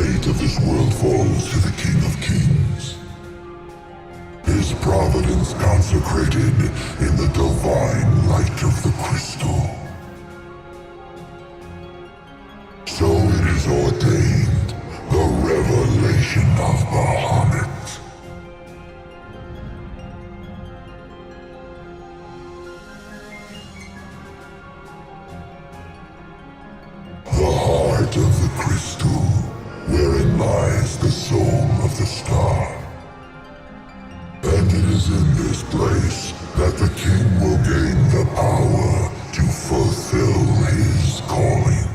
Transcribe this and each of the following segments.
fate of this world falls to the King of Kings. His providence consecrated in the divine light of the crystal. So it is ordained, the revelation of Bahamut. The heart of the crystal, wherein lies the soul of the star. And it is in this place that the king will gain the power to fulfill his calling.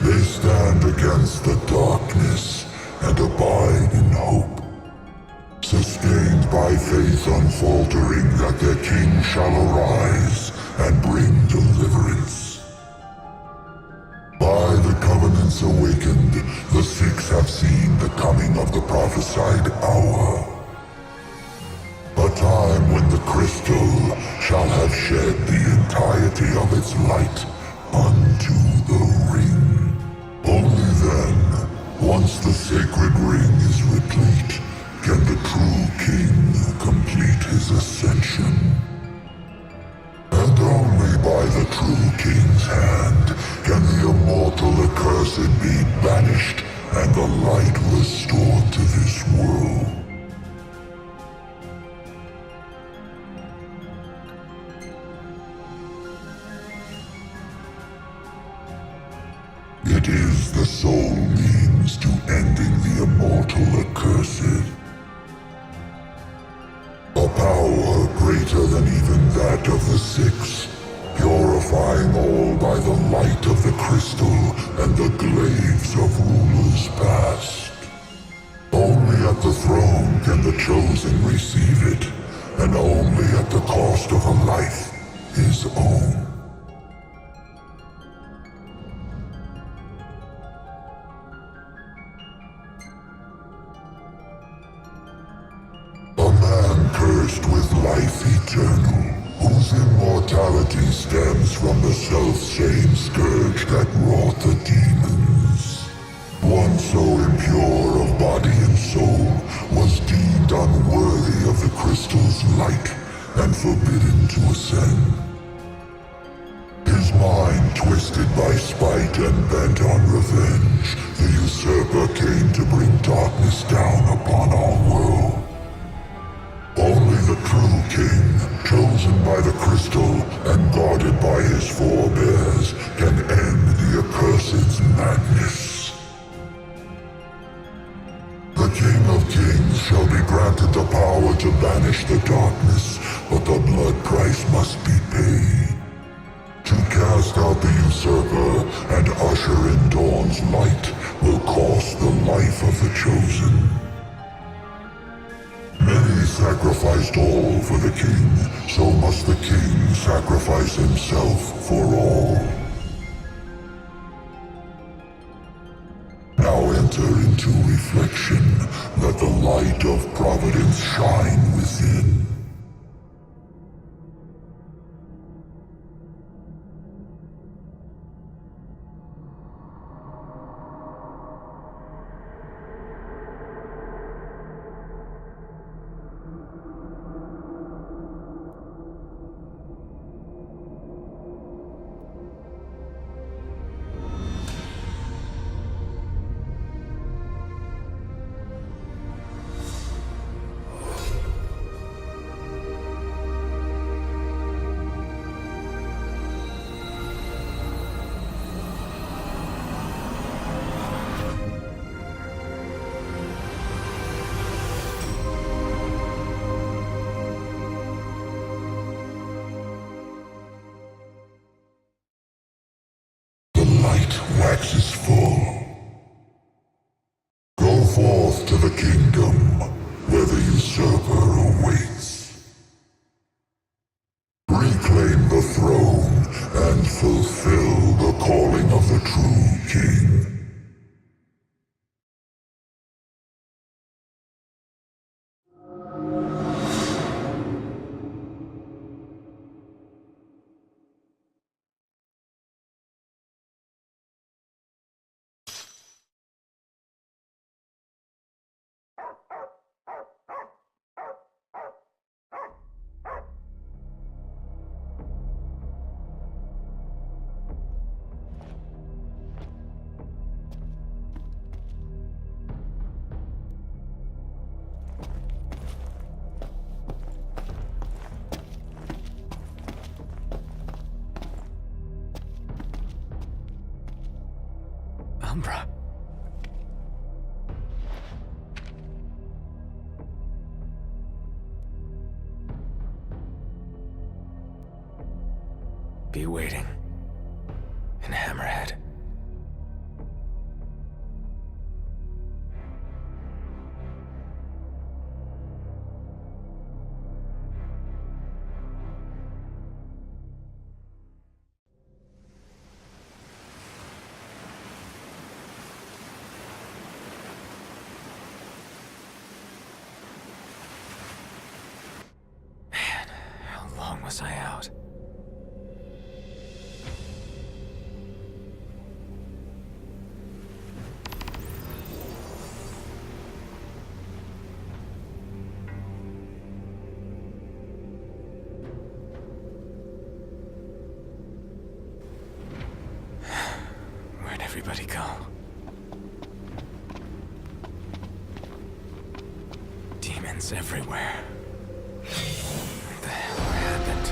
They stand against the darkness and abide in hope, sustained by faith unfaltering that their king shall arise and bring deliverance. By the covenants awakened, the Six have seen the coming of the prophesied hour. A time when the crystal shall have shed the entirety of its light unto the ring. Only then, once the sacred ring is replete, can the true king complete his ascension. And only by the true king's hand can the immortal accursed be banished and the light restored to this world. It is the sole means to ending the immortal accursed. A power greater than even that of the Six, purifying all by the light of the crystal and the glaives of rulers past. Only at the throne can the chosen receive it, and only at the cost of a life his own. Cursed with life eternal, whose immortality stems from the self-same scourge that wrought the demons. One so impure of body and soul was deemed unworthy of the crystal's light and forbidden to ascend. His mind twisted by spite and bent on revenge, the usurper came to bring darkness down upon our world. Only the true king, chosen by the crystal and guarded by his forebears, can end the accursed's madness. The King of Kings shall be granted the power to banish the darkness, but the blood price must be paid. To cast out the usurper and usher in dawn's light will cost the life of the chosen. Many sacrificed all for the king, so must the king sacrifice himself for all. Now enter into reflection, let the light of providence shine within. Waxes full. Go forth to the kingdom, where the usurper awaits. Reclaim the throne, and fulfill the calling of the true king. Umbra. Be waiting. In Hammerhead. Man, how long was I out? Where'd everybody go? Demons everywhere. What the hell happened?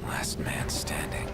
Last man standing.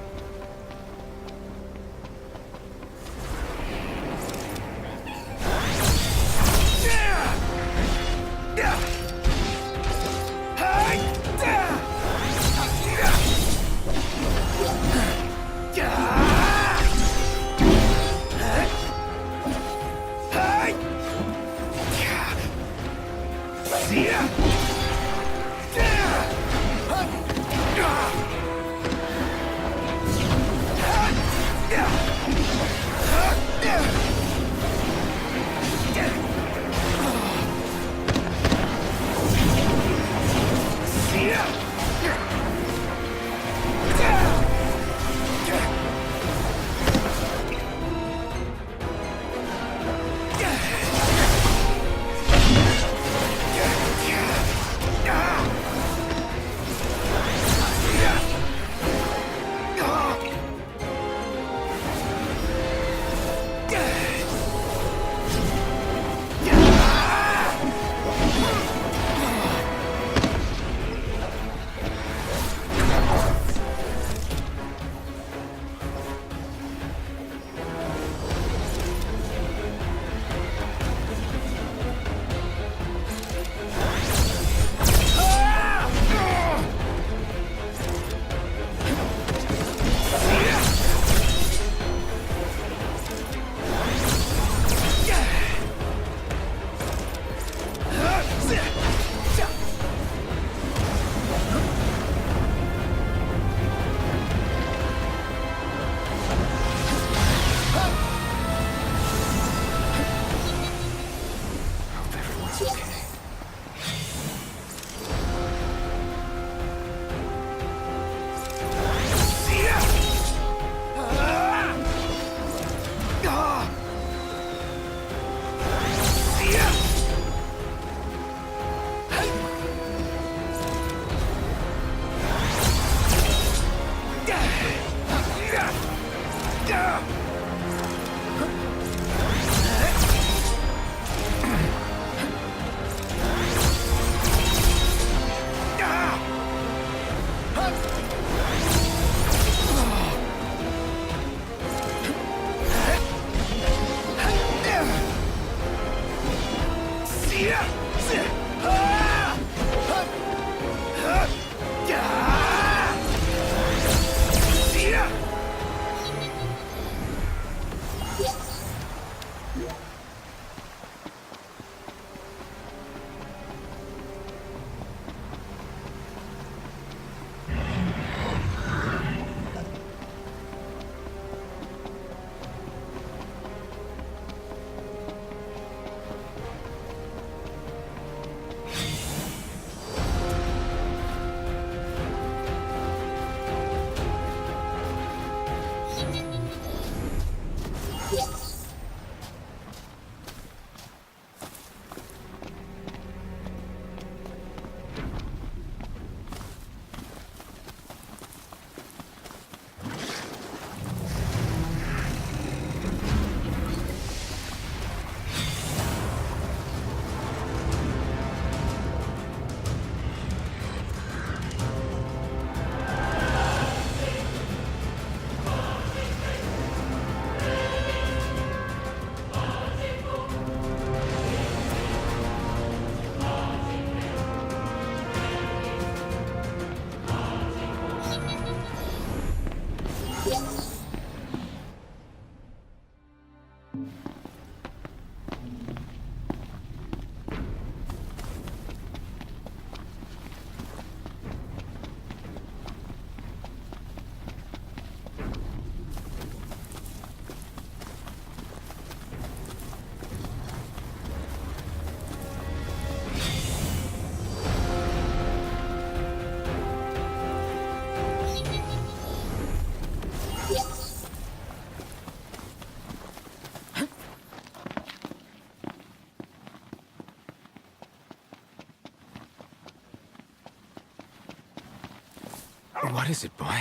What is it, boy?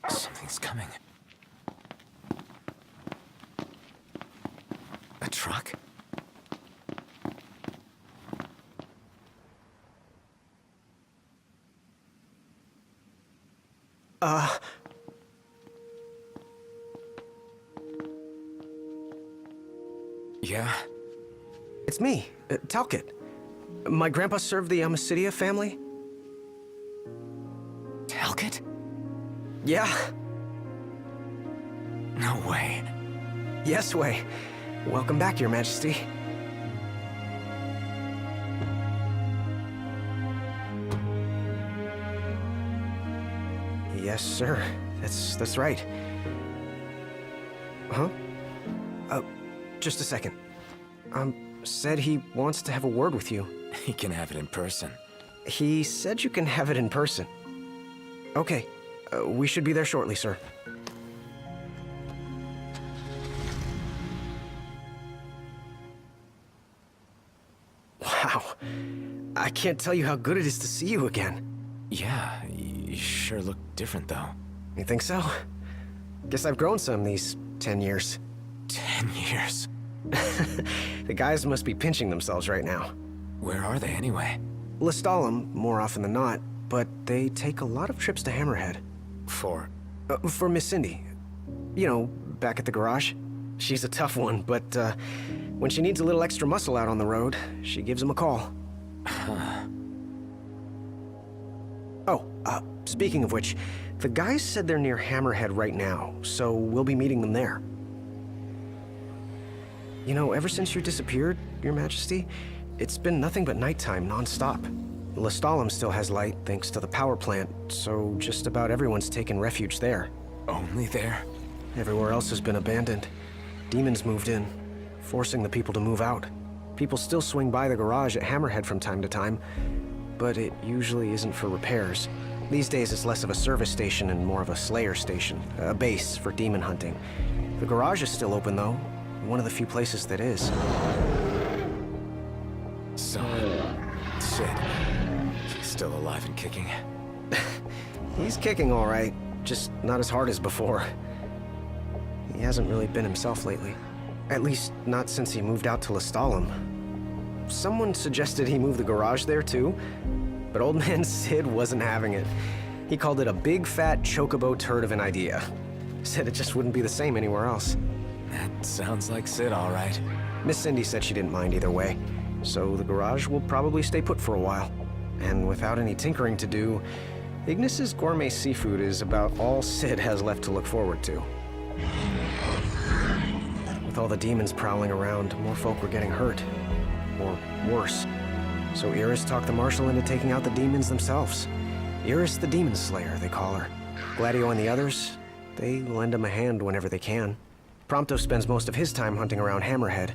Something's coming. A truck? Yeah? It's me, Talcott. My grandpa served the Amicidia family. Talcott? Yeah. No way. Yes way. Welcome back, Your Majesty. Yes, sir. That's right. Huh? Just a second. Said he wants to have a word with you. He can have it in person. He said you can have it in person. Okay. We should be there shortly, sir. Wow. I can't tell you how good it is to see you again. Yeah, you sure look different, though. You think so? Guess I've grown some these 10 years. 10 years. The guys must be pinching themselves right now. Where are they, anyway? Lestalem, more often than not, but they take a lot of trips to Hammerhead. For Miss Cindy. You know, back at the garage. She's a tough one, but when she needs a little extra muscle out on the road, she gives him a call. Oh, speaking of which, the guys said they're near Hammerhead right now, so we'll be meeting them there. You know, ever since you disappeared, Your Majesty, it's been nothing but nighttime non-stop. Lestalem still has light thanks to the power plant, so just about everyone's taken refuge there. Only there? Everywhere else has been abandoned. Demons moved in, forcing the people to move out. People still swing by the garage at Hammerhead from time to time, but it usually isn't for repairs. These days it's less of a service station and more of a slayer station, a base for demon hunting. The garage is still open though, one of the few places that is. So, Sid, he's still alive and kicking. He's kicking all right, just not as hard as before. He hasn't really been himself lately. At least, not since he moved out to Lestalem. Someone suggested he move the garage there too, but old man Sid wasn't having it. He called it a big fat chocobo turd of an idea. Said it just wouldn't be the same anywhere else. That sounds like Sid, all right. Miss Cindy said she didn't mind either way, so the garage will probably stay put for a while. And without any tinkering to do, Ignis's gourmet seafood is about all Sid has left to look forward to. With all the demons prowling around, more folk were getting hurt. Or worse. So Iris talked the Marshal into taking out the demons themselves. Iris the Demon Slayer, they call her. Gladio and the others, they lend him a hand whenever they can. Prompto spends most of his time hunting around Hammerhead.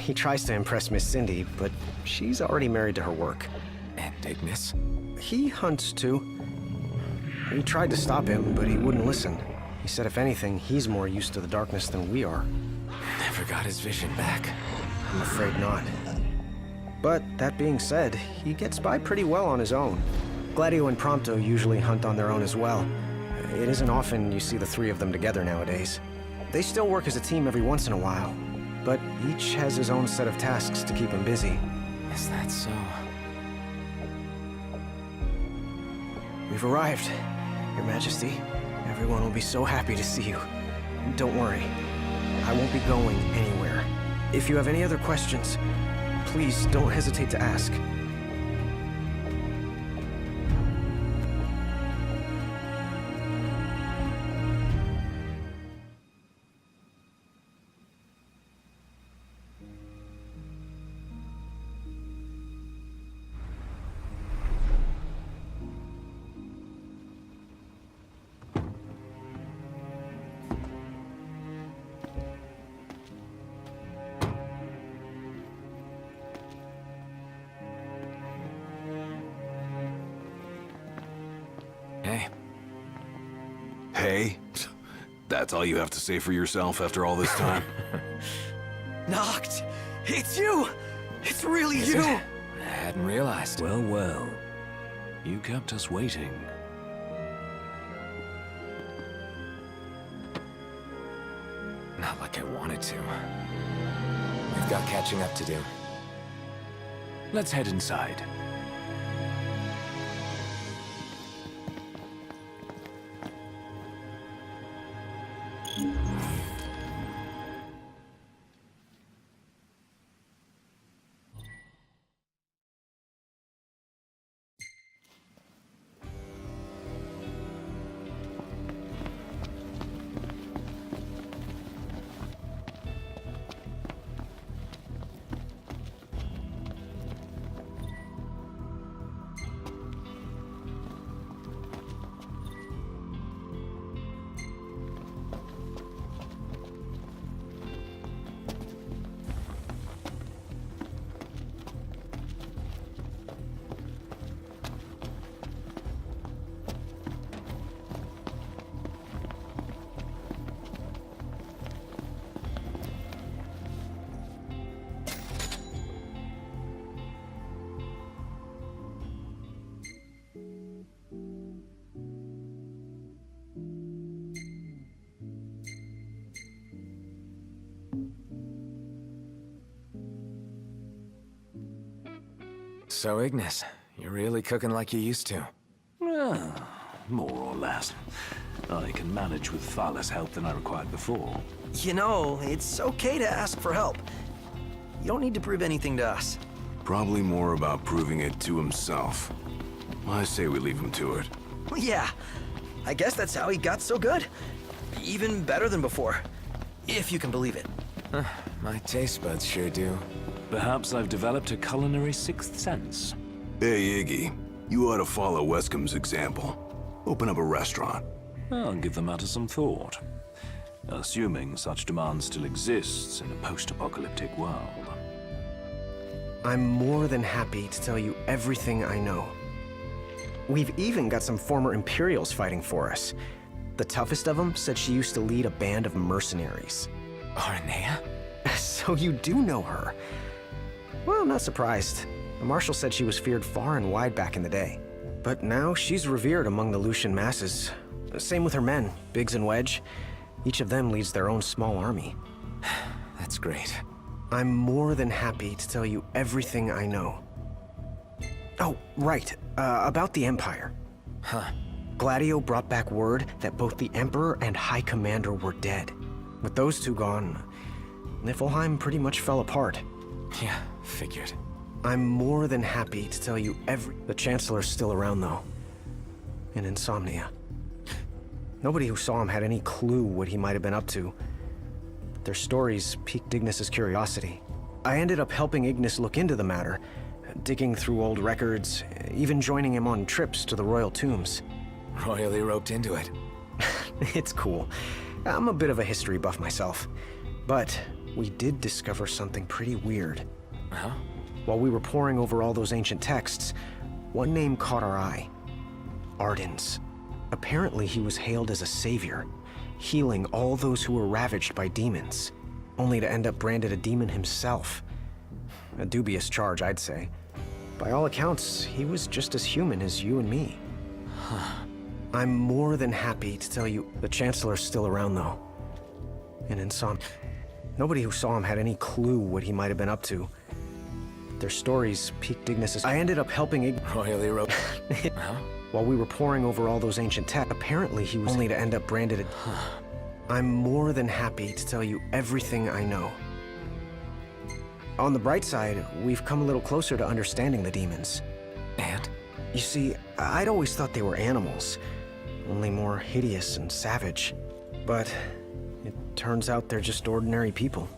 He tries to impress Miss Cindy, but she's already married to her work. And Ignis? He hunts too. We tried to stop him, but he wouldn't listen. He said if anything, he's more used to the darkness than we are. Never got his vision back. I'm afraid not. But that being said, he gets by pretty well on his own. Gladio and Prompto usually hunt on their own as well. It isn't often you see the three of them together nowadays. They still work as a team every once in a while, but each has his own set of tasks to keep him busy. Is that so? We've arrived, Your Majesty. Everyone will be so happy to see you. Don't worry, I won't be going anywhere. If you have any other questions, please don't hesitate to ask. Hey? That's all you have to say for yourself after all this time? Noct! It's you! It's really Is you! it? I hadn't realized. Well, well. You kept us waiting. Not like I wanted to. We've got catching up to do. Let's head inside. So, Ignis, you're really cooking like you used to. Well, more or less. I can manage with far less help than I required before. You know, it's okay to ask for help. You don't need to prove anything to us. Probably more about proving it to himself. I say we leave him to it. Yeah, I guess that's how he got so good. Even better than before, if you can believe it. My taste buds sure do. Perhaps I've developed a culinary sixth sense. Hey, Iggy. You ought to follow Wescom's example. Open up a restaurant. I'll give the matter some thought. Assuming such demand still exists in a post-apocalyptic world. I'm more than happy to tell you everything I know. We've even got some former Imperials fighting for us. The toughest of them said she used to lead a band of mercenaries. Arnea? So you do know her. Well, I'm not surprised. The Marshal said she was feared far and wide back in the day. But now she's revered among the Lucian masses. Same with her men, Biggs and Wedge. Each of them leads their own small army. That's great. I'm more than happy to tell you everything I know. Oh, right. About the Empire. Huh. Gladio brought back word that both the Emperor and High Commander were dead. With those two gone, Niflheim pretty much fell apart. Yeah, figured. I'm more than happy to tell you The Chancellor's still around, though. In Insomnia. Nobody who saw him had any clue what he might have been up to. Their stories piqued Ignis's curiosity. I ended up helping Ignis look into the matter, digging through old records, even joining him on trips to the royal tombs. Royally roped into it. It's cool. I'm a bit of a history buff myself. But we did discover something pretty weird. Huh? While we were poring over all those ancient texts, one name caught our eye. Ardens. Apparently he was hailed as a savior, healing all those who were ravaged by demons, only to end up branded a demon himself. A dubious charge, I'd say. By all accounts, he was just as human as you and me. I'm more than happy to tell you the Chancellor's still around, though. In Insomnia. Nobody who saw him had any clue what he might have been up to. Their stories piqued Ignis's... I ended up helping Royally roped. Huh? While we were poring over all those ancient texts, apparently he was only to end up branded I'm more than happy to tell you everything I know. On the bright side, we've come a little closer to understanding the demons. And? You see, I'd always thought they were animals, only more hideous and savage. But it turns out they're just ordinary people.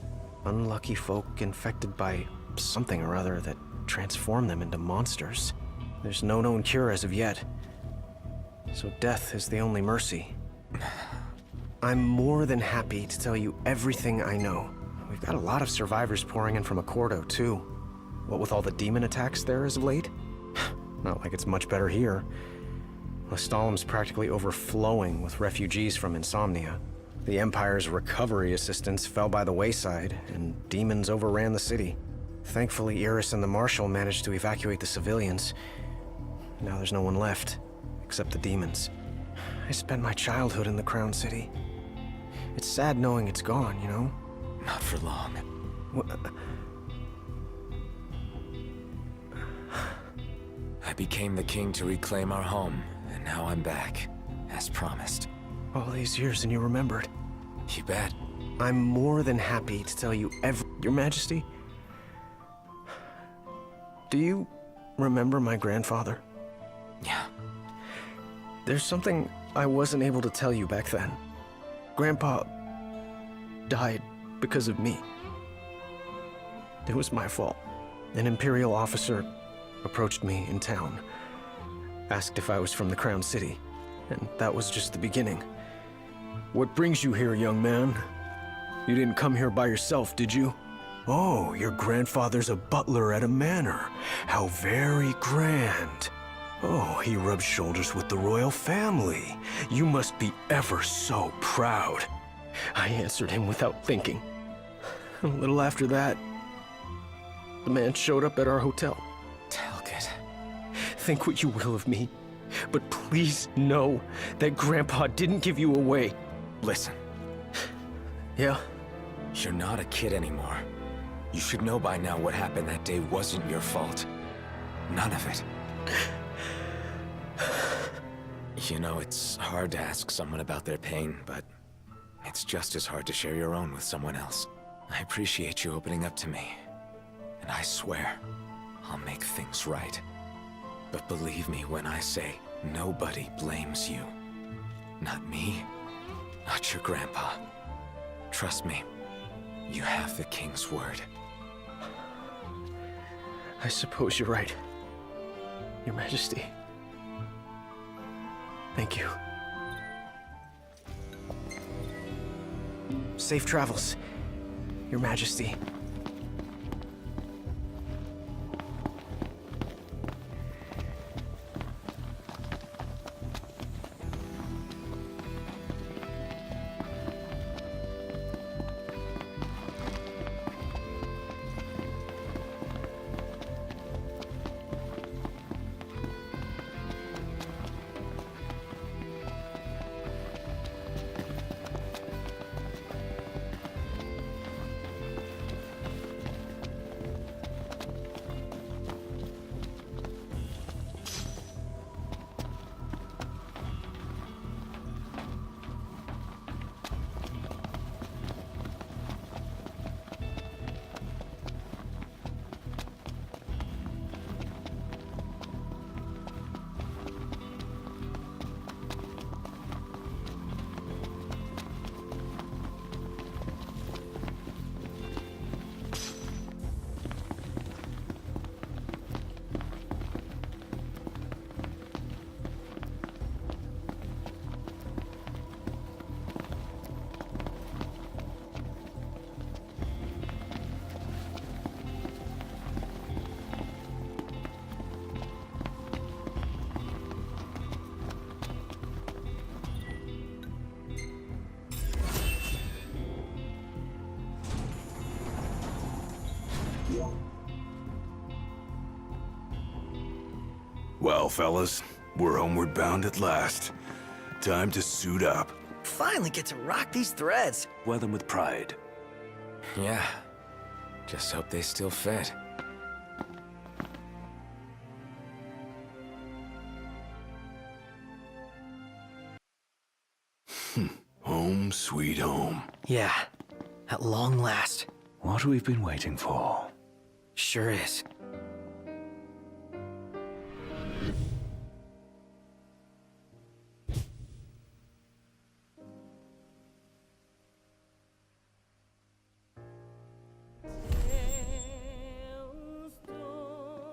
Unlucky folk infected by something or other that transformed them into monsters. There's no known cure as of yet. So death is the only mercy. I'm more than happy to tell you everything I know. We've got a lot of survivors pouring in from Accordo, too. What with all the demon attacks there as of late? Not like it's much better here. Lestallem's practically overflowing with refugees from Insomnia. The Empire's recovery assistance fell by the wayside, and demons overran the city. Thankfully, Iris and the Marshal managed to evacuate the civilians. Now there's no one left, except the demons. I spent my childhood in the Crown City. It's sad knowing it's gone, you know? Not for long. I became the king to reclaim our home, and now I'm back, as promised. All these years and you remembered. You bet. I'm more than happy to tell you Your Majesty, do you remember my grandfather? Yeah. There's something I wasn't able to tell you back then. Grandpa died because of me. It was my fault. An Imperial officer approached me in town, asked if I was from the Crown City, and that was just the beginning. What brings you here, young man? You didn't come here by yourself, did you? Oh, your grandfather's a butler at a manor. How very grand. Oh, he rubs shoulders with the royal family. You must be ever so proud. I answered him without thinking. A little after that, the man showed up at our hotel. Talcott. Think what you will of me, but please know that Grandpa didn't give you away. Listen, Yeah? you're not a kid anymore. You should know by now what happened that day wasn't your fault. None of it. You know, it's hard to ask someone about their pain, but it's just as hard to share your own with someone else. I appreciate you opening up to me, and I swear I'll make things right. But believe me when I say nobody blames you. Not me, not your grandpa. Trust me, you have the king's word. I suppose you're right, Your Majesty. Thank you. Safe travels, Your Majesty. Well, fellas, we're homeward bound at last. Time to suit up. Finally get to rock these threads. Wear them with pride. Yeah, just hope they still fit. Home sweet home. Yeah, at long last. What we've been waiting for. Sure is.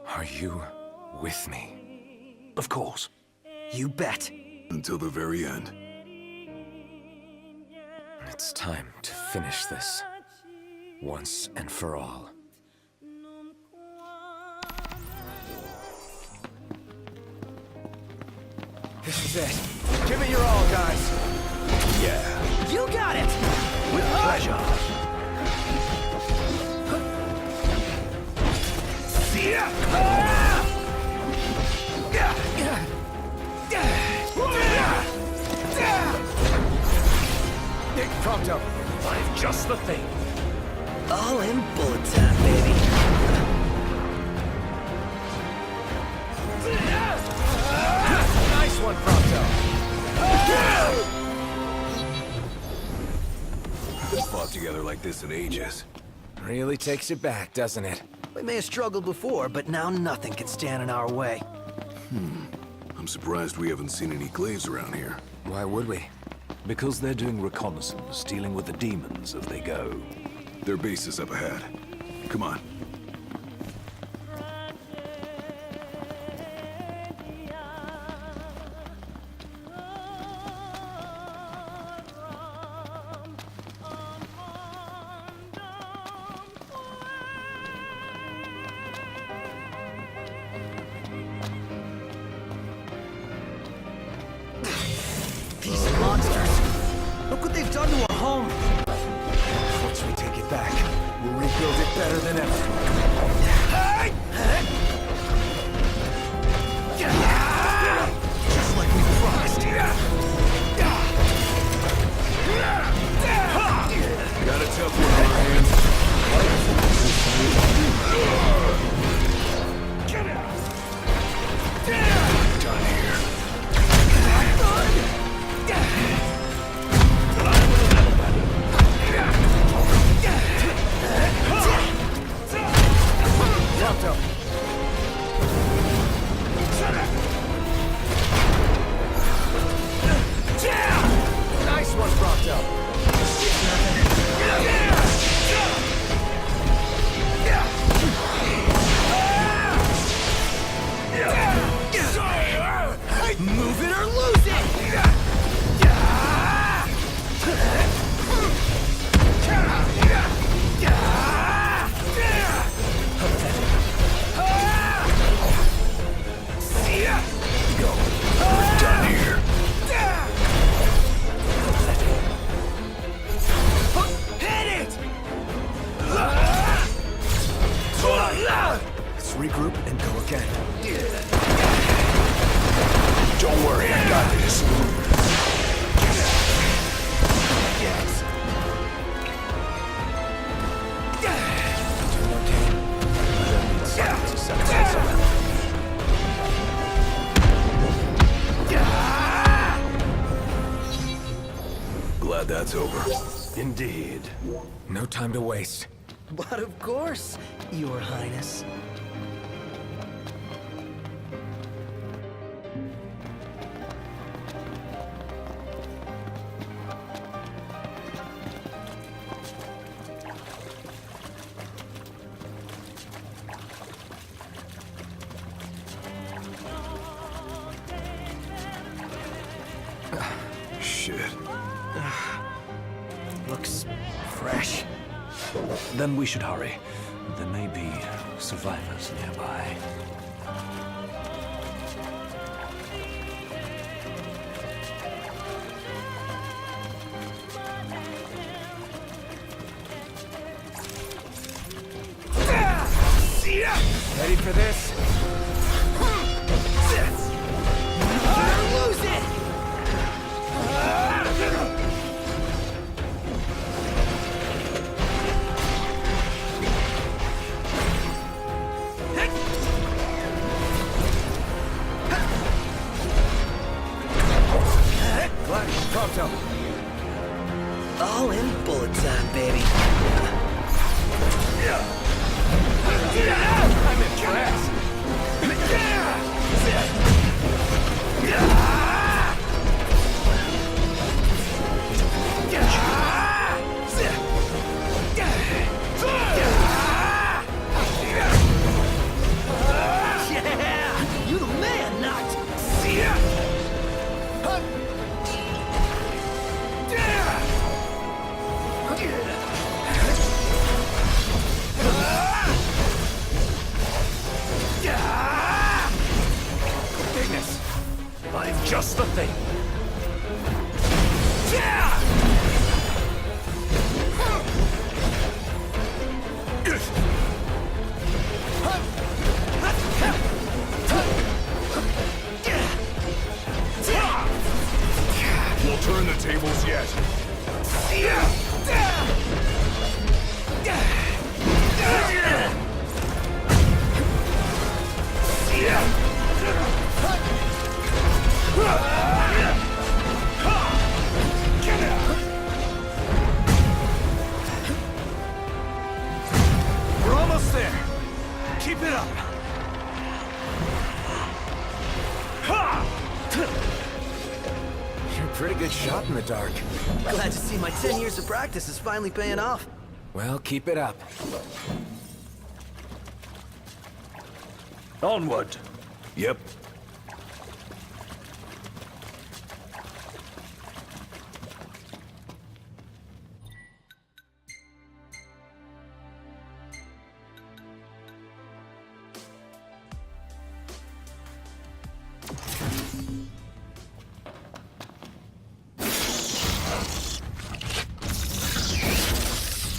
Are you with me? Of course. You bet. Until the very end. It's time to finish this. Once and for all. This is it. Give it your all, guys. Yeah. You got it! With pleasure. Nick, Prompto. I've just the thing. All in bullet time, baby. Nice one, Prompto. Haven't fought together like this in ages. Really takes you back, doesn't it? We may have struggled before, but now nothing can stand in our way. I'm surprised we haven't seen any glaives around here. Why would we? Because they're doing reconnaissance, dealing with the demons as they go. Their base is up ahead. Come on. These monsters! Look what they've done to our home! Once we take it back, we'll rebuild it better than ever. Just like we promised. Got a tough one on our hands. Done here. Prompto. Nice one, Prompto. Move it or lose it! Done here. Hit it! Let's regroup and go again. Don't worry, I got this. Yes. Doing okay? I don't need something to set us up. Glad that's over. Indeed. No time to waste. But of course, Your Highness. Shit. Looks fresh. Then we should hurry. There may be survivors nearby. Ready for this? Lose it! Prompto. All in bullet time, baby. I'm impressed. nothing! We'll turn the tables yet. We're almost there! Keep it up! You're a pretty good shot in the dark. Glad to see my 10 years of practice is finally paying off. Well, keep it up. Onward! Yep.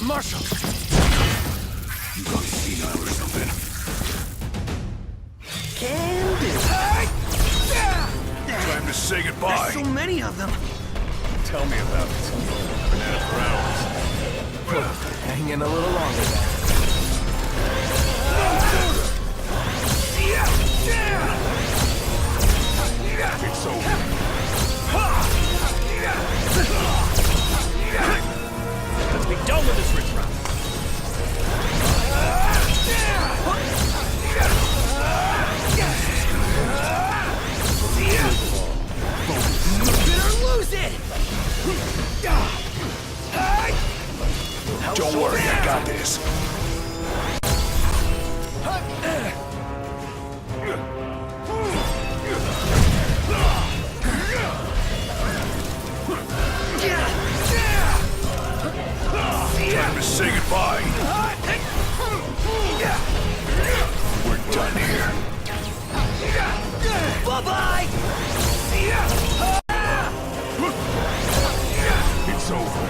Marshal! You gone senile or something? Can do. Time to say goodbye. There's so many of them. Tell me about it. Banana for hours. Hang in a little longer then. It's over. Let's be done with this ritual. Lose it! Don't worry, I got this. Time to say goodbye. We're done here. Bye-bye! It's over.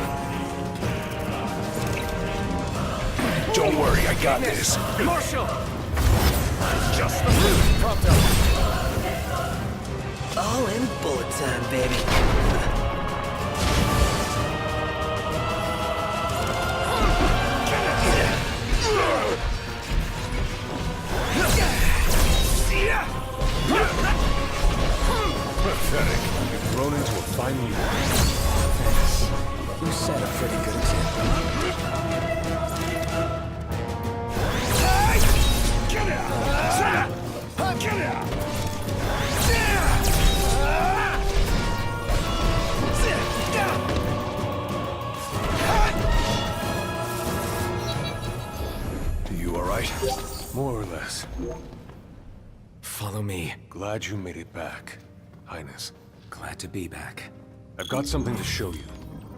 Don't worry, I got this. Marshal! Just the food, pronto. All in bullet time, baby. Pathetic. You've grown into a fine leader. You set a pretty good example. You all right? More or less. Follow me. Glad you made it back, Highness. Glad to be back. I've got something to show you.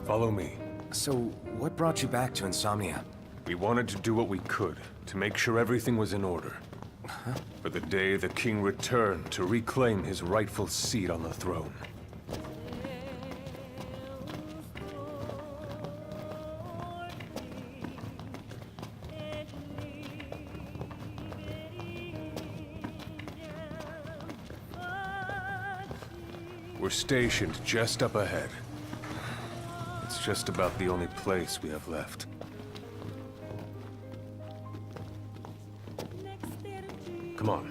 Follow me. So, what brought you back to Insomnia? We wanted to do what we could to make sure everything was in order. For the day the king returned to reclaim his rightful seat on the throne. We're stationed just up ahead. It's just about the only place we have left. Come on.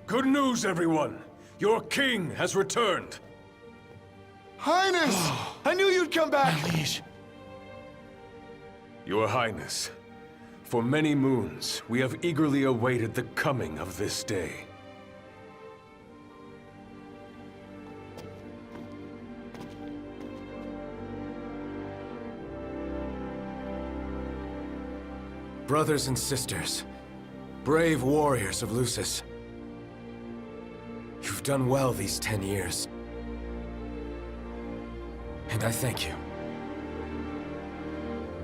Good news, everyone! Your king has returned! Highness! I knew you'd come back! Liege. Your Highness, for many moons, we have eagerly awaited the coming of this day. Brothers and sisters, brave warriors of Lucis. You've done well these 10 years. And I thank you.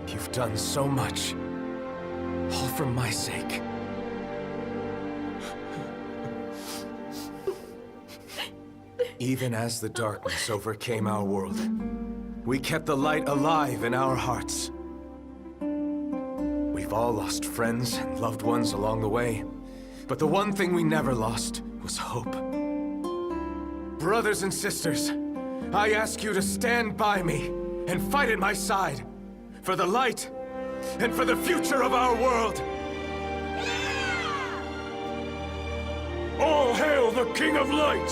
You've done so much. All for my sake. Even as the darkness overcame our world, we kept the light alive in our hearts. We've all lost friends and loved ones along the way, but the one thing we never lost was hope. Brothers and sisters, I ask you to stand by me and fight at my side for the light and for the future of our world. All hail the King of Light!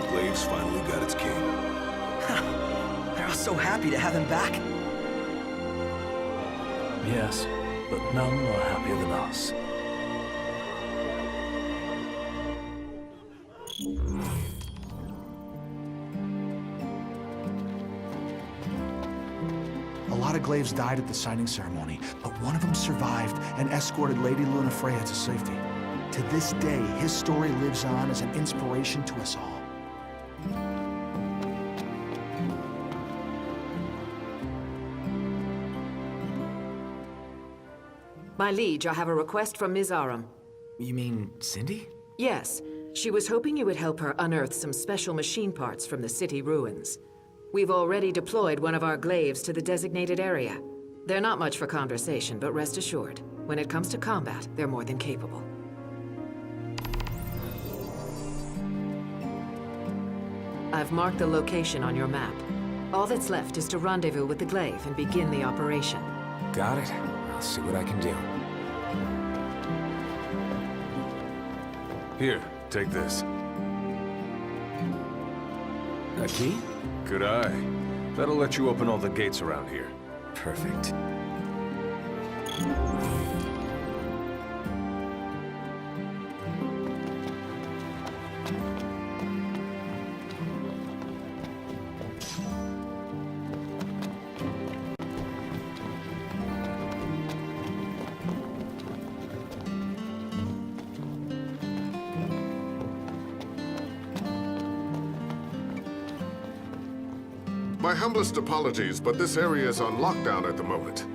The Glaives finally got its king. They're all so happy to have him back. Yes, but none are happier than us. A lot of Glaives died at the signing ceremony, but one of them survived and escorted Lady Lunafreya to safety. To this day, his story lives on as an inspiration to us all. My liege, I have a request from Ms. Aram. You mean Cindy? Yes, she was hoping you would help her unearth some special machine parts from the city ruins. We've already deployed one of our glaives to the designated area. They're not much for conversation, but rest assured, when it comes to combat, they're more than capable. I've marked the location on your map. All that's left is to rendezvous with the glaive and begin the operation. Got it. I'll see what I can do. Here, take this. A key? Good eye. That'll let you open all the gates around here. Perfect. My humblest apologies, but this area is on lockdown at the moment.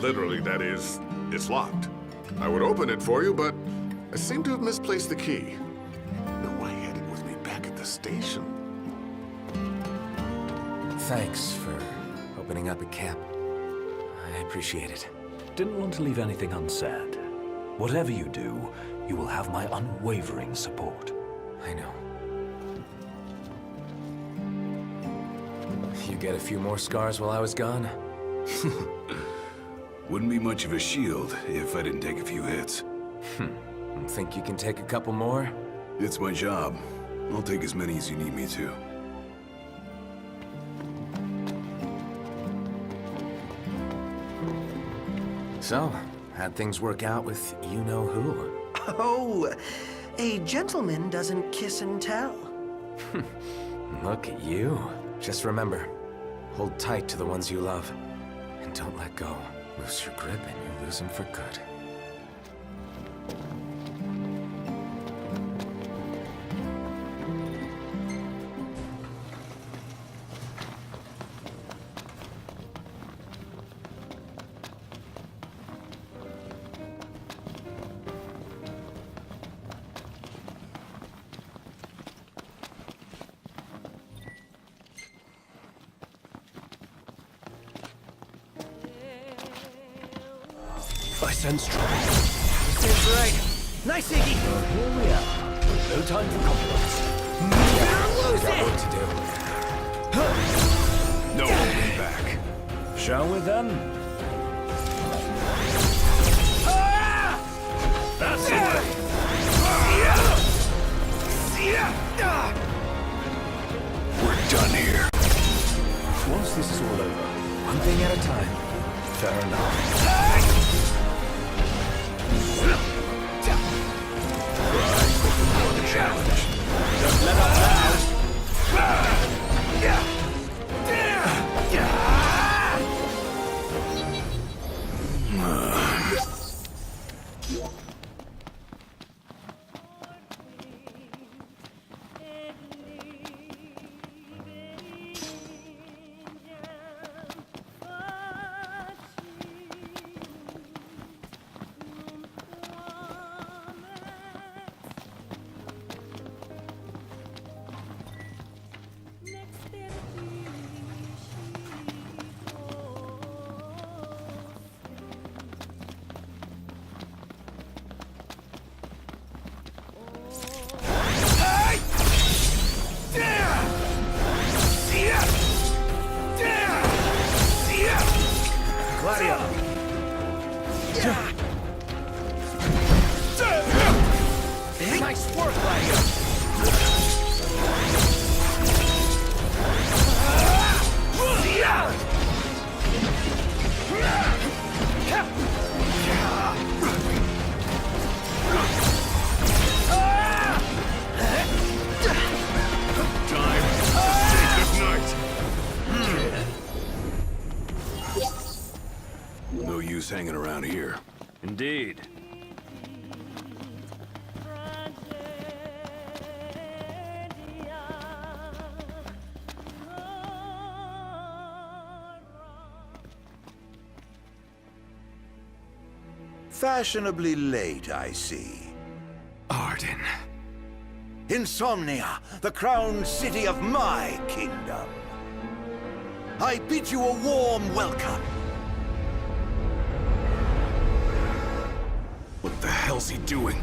Literally, that is, it's locked. I would open it for you, but I seem to have misplaced the key. No, I had it with me back at the station. Thanks for opening up a cap. I appreciate it. Didn't want to leave anything unsaid. Whatever you do, you will have my unwavering support. I know. You get a few more scars while I was gone? Wouldn't be much of a shield if I didn't take a few hits. Think you can take a couple more? It's my job. I'll take as many as you need me to. So, how'd things work out with you-know-who? Oh, a gentleman doesn't kiss and tell. Look at you. Just remember, hold tight to the ones you love. And don't let go. Lose your grip and you lose them for good. I sense trouble. Seems right. Nice, Iggy. Here we are. No time for compliments. Got work to do. No holding back. Shall we then? That's it! We're done here. Once this is all over, One thing at a time. Fair enough. Challenge. don't let up now. Nice work, Gladio. No use hanging around here. Indeed. Fashionably late, I see. Arden. Insomnia, the crowned city of my kingdom. I bid you a warm welcome. What the hell's he doing?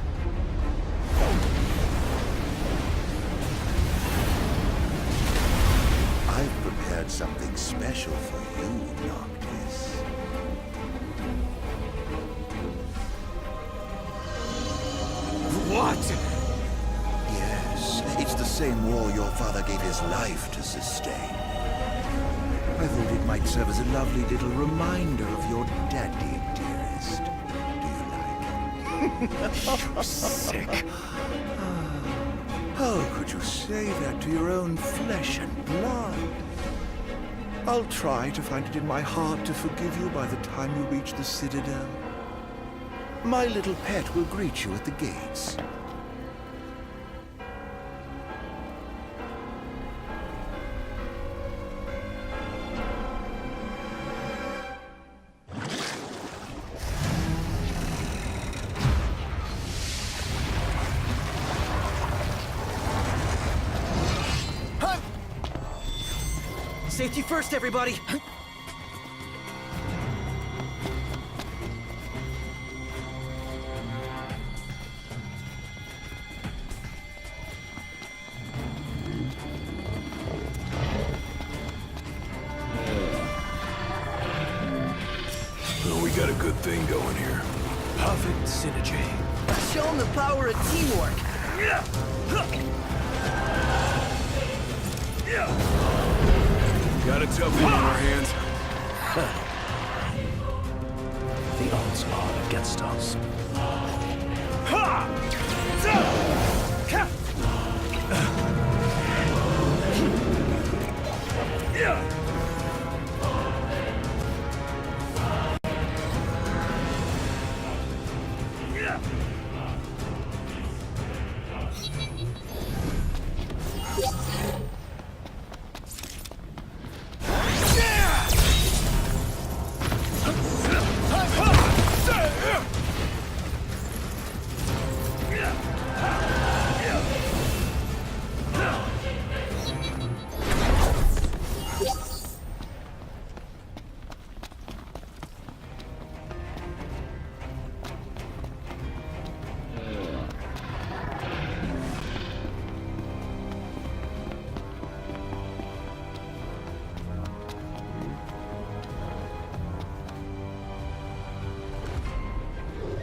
I've prepared something special for you, Noctis. What? Yes, it's the same wall your father gave his life to sustain. I thought it might serve as a lovely little reminder of your daddy, dearest. Do you like it? You're sick. How could you say that to your own flesh and blood? I'll try to find it in my heart to forgive you by the time you reach the Citadel. My little pet will greet you at the gates. Safety first, everybody! Well, we got a good thing going here. Perfect synergy. Show them the power of teamwork! Got a tough one on our hands. The odds are against us.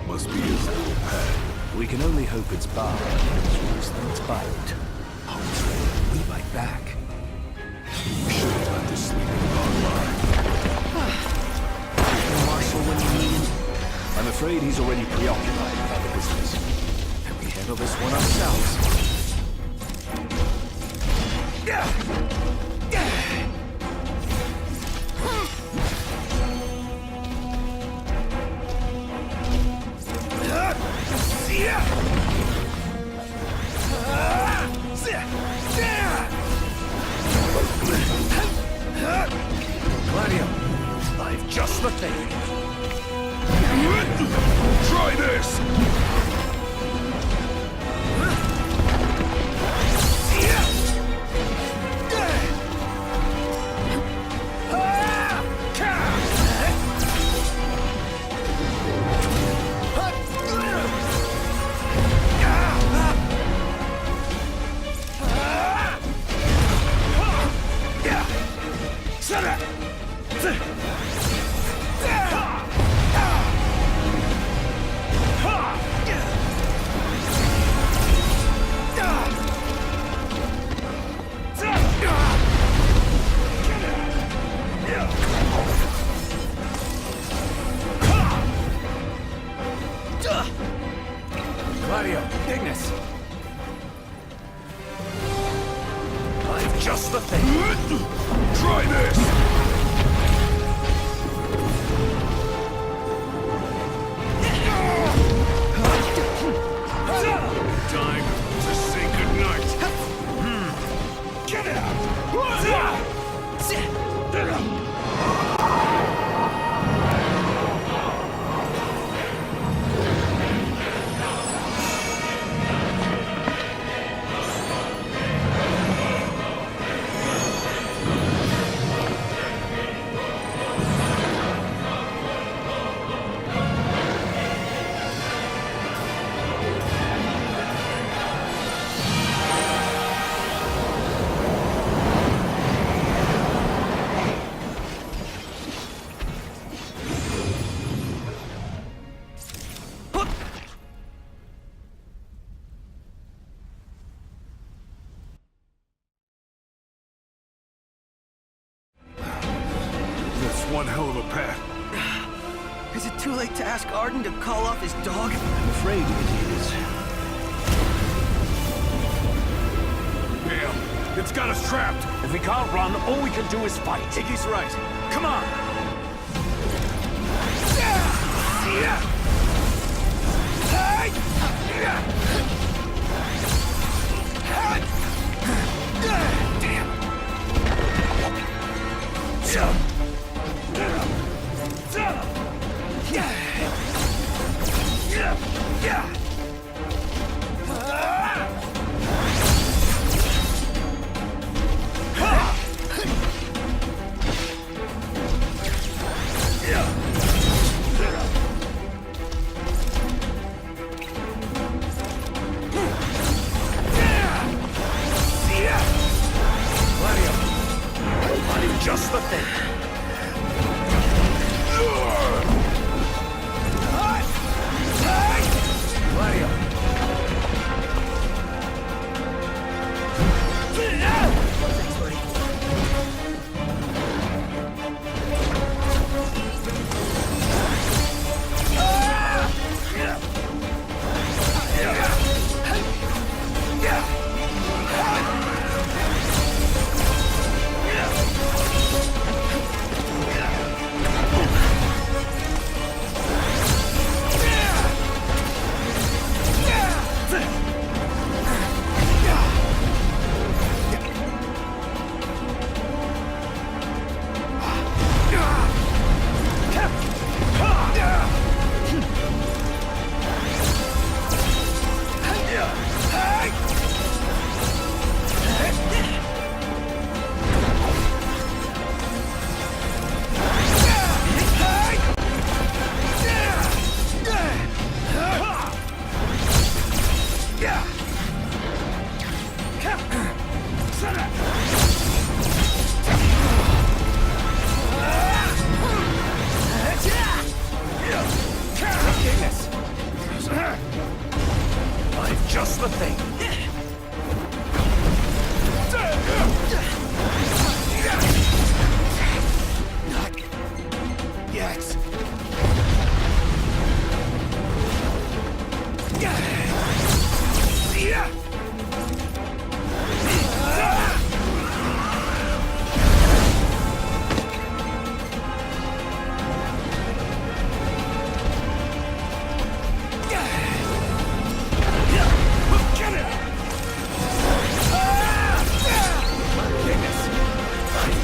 Must be his little pet. We can only hope it's bound as well as things bite. We bite back. We should have let this sleeping dog lie. Marshal when you need him. I'm afraid he's already preoccupied with other business. And we handle this one ourselves. Gladio, I've just the thing. Try this! Shut up! Gladio, Ignis. I'm just the thing. Try this! Time to say goodnight. Get out! One hell of a path. Is it too late to ask Arden to call off his dog? I'm afraid it is. Damn, it's got us trapped. If we can't run, all we can do is fight. Iggy's right. Come on. Just the thing. Just the thing. Not yet.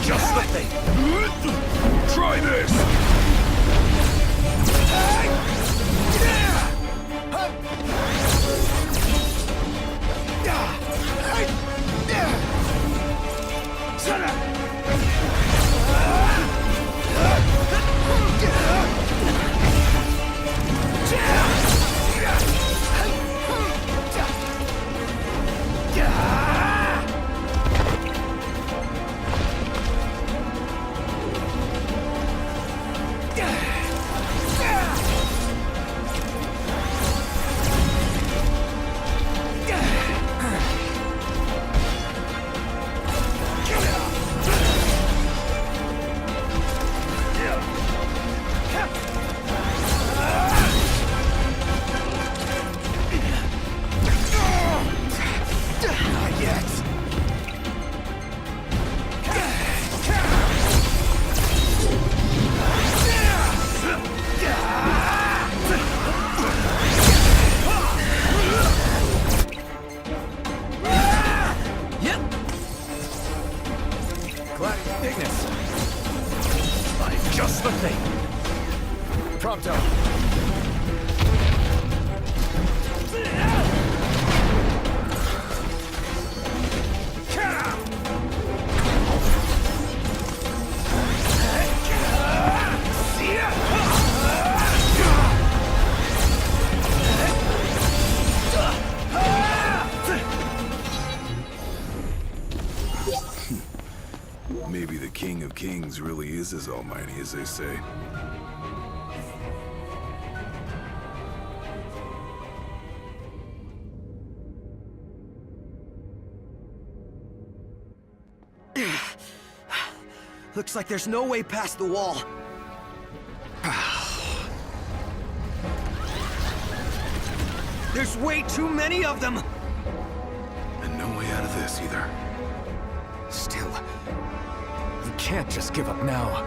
Just the thing. Try this! Prompto! Maybe the King of Kings really is as almighty as they say. Looks like there's no way past the wall. There's way too many of them! And no way out of this either. Still, you can't just give up now.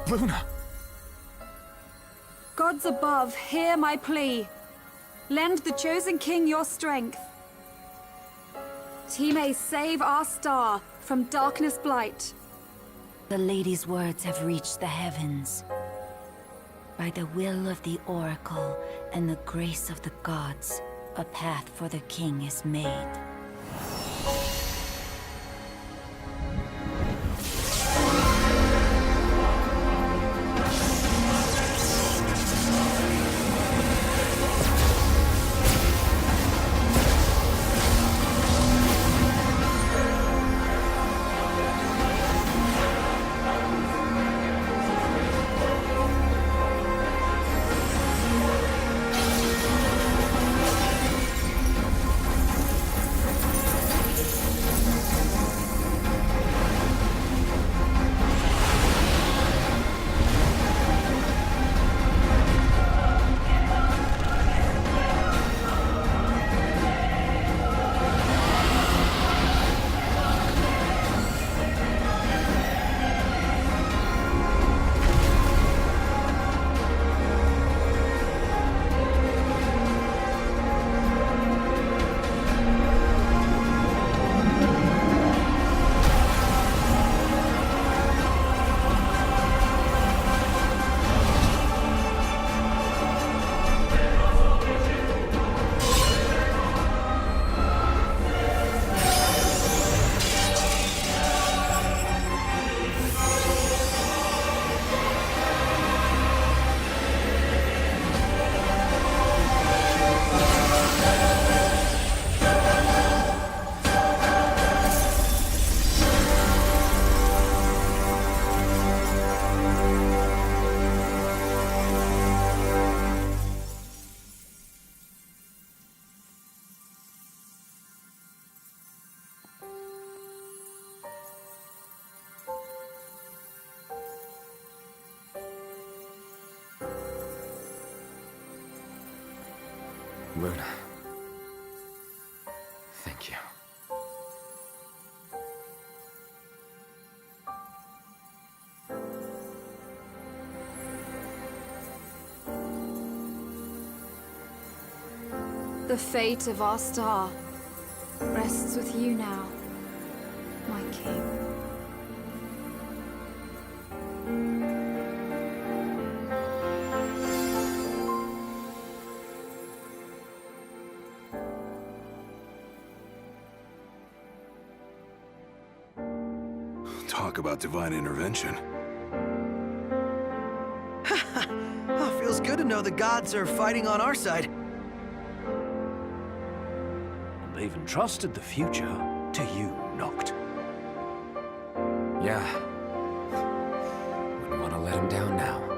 Luna! Gods above, hear my plea. Lend the chosen king your strength. He may save our star from darkness blight. The lady's words have reached the heavens. By the will of the Oracle and the grace of the gods, a path for the king is made. Luna. Thank you. The fate of our star rests with you now, my king. Talk about divine intervention. Oh, feels good to know the gods are fighting on our side. They've entrusted the future to you, Noct. Yeah. Wouldn't want to let him down now.